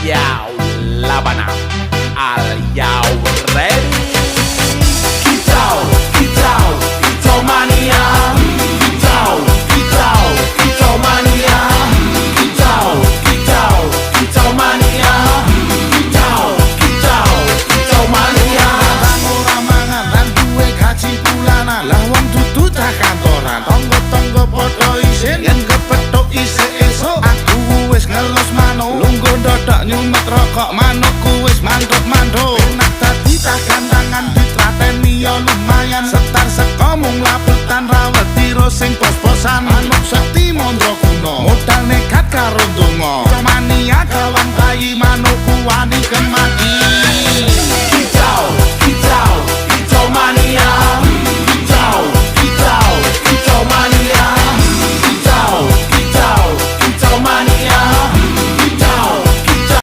Yo, Labana, are you ready? Kitau, kitau, kitau mania. Kitau, kitau, kitau mania. Kitau, kitau, kitau mania. Kitau, kitau, kitau mania. Bang ora mangan lan duwe gaji bulanan, lah wong dudu cah kantoran. Tonggo-tonggo padha isin yen kepethuk isih esuk. Aku wis ngelos manuk, lungguh ndodok nyumet rokok manukku wis manduk-manduk. Enak dadi cah gandangan ditrateni ya lumayan. Setar seko mung laputan rawet tiro sing pos-posan. Manuk sekti mondro kuno, modal nekat karo donga. Mania kawan bayi